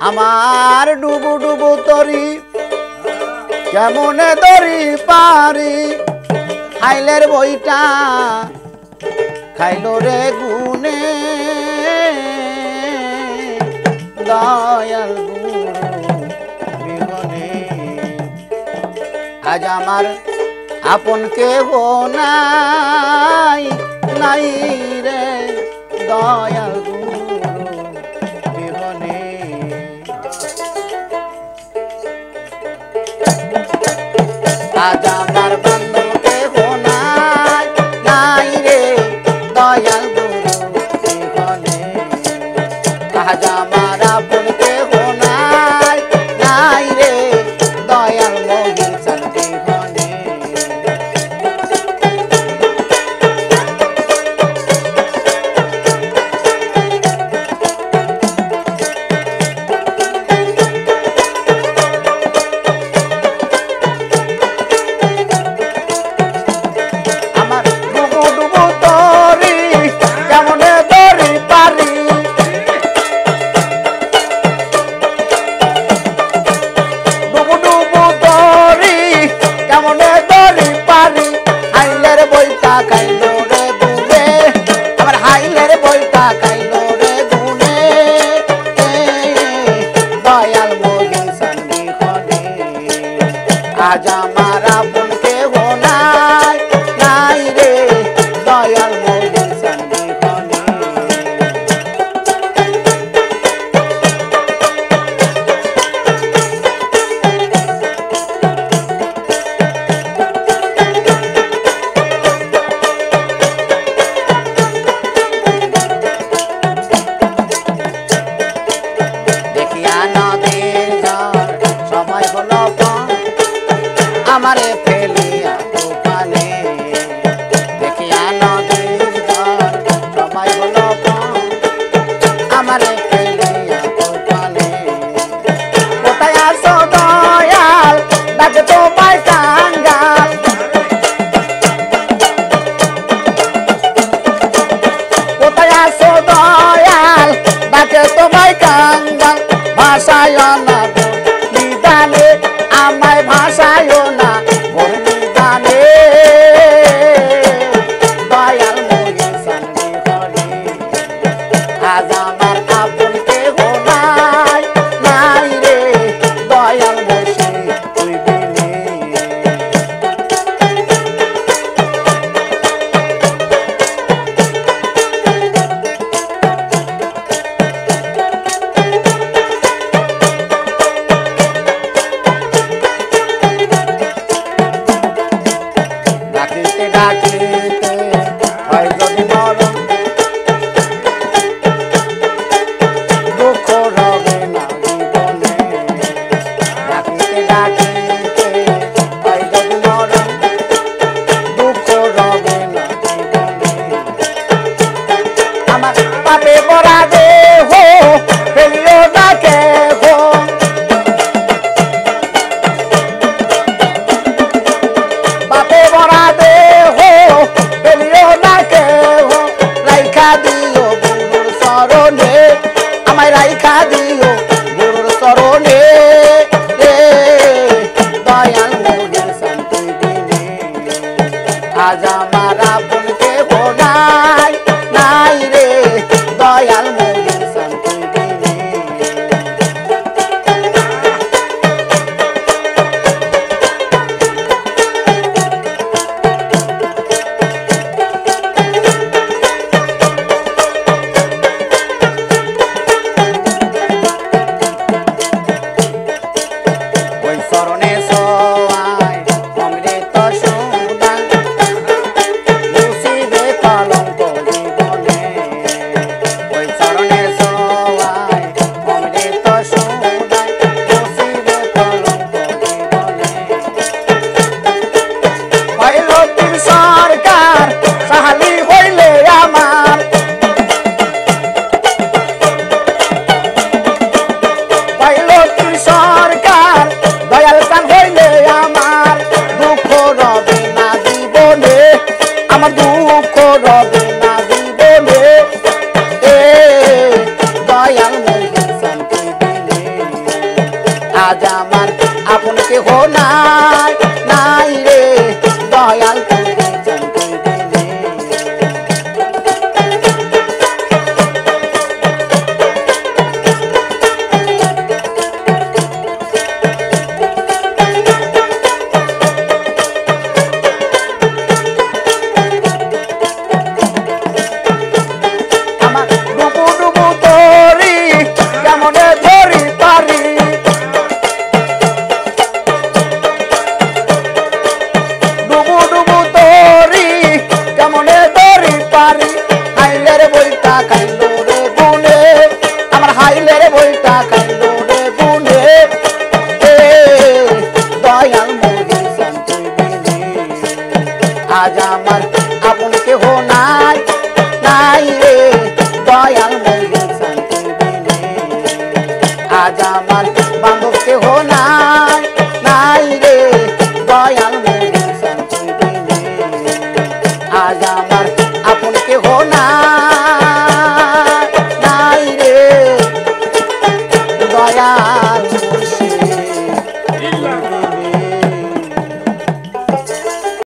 আমার ডুবু ডুবু তরি কেমনে দরি পারি খাইলের বইটা খাইলো রে গুনে দয়াল গুরু বিহনে আজ আমার আপন কেহ নাই নাই রে দয়াল গুরু বিহনে আজ আমার বান্ধব কেহ নাই নাই রে দয়াল গুরু বিহনে আজ আমার আপন কেহ নাই নাই রে দয়াল মহিষার বিহনে আজ আমার আপন কেহ নাই নাই রে দয়াল মহিষার বিহনে দেখিয়া নদীর ঝড় সময় হলো আমারে ফেলিয়া তুফানে দেখিয়া নদীর ঝড় সময় হলো আমারে ফেলিয়া তুফানে কোথায় আসো দয়াল ডাকে তোমায় কাঙ্গাল কোথায় আসো দয়াল ডাকে তোমায় কাঙ্গাল ভাষায় না নিদানে আমায় ভাষায় না নিদানে দয়াল মহিষার বিহনে আজ আমার আপন কেহ নাই নাই রে দয়াল বসে তুই বিনে ডাকিতে ডাকিতে হয় যদি মরণ দুঃখ রবে না জীবনে ডাকিতে ডাকিতে হয় যদি মরণ দুঃখ রবে না জীবনে আমার পাপে ভরা দেহ ফেলিও না কেহ পাপে ভরা দেহ কেহ নাই নাই রে দয়াল তুমি জানতে দিলে আমার ডুবু ডুবু তরি কেমনে ধরি পারি ডুবু ডুবু তরি কেমনে ধরি পারি হাইলের বইটা খাইলো রে গুনে আমার হাইলের বইটা খাইলো রে গুনে দয়াল মুড়ি শান্তি দিলে আজ আমার আপন কেহ নাই নাই রে দয়াল মুড়ি শান্তি দিলে আজ আমার বান্ধব কেহ নাই নাই রে দয়াল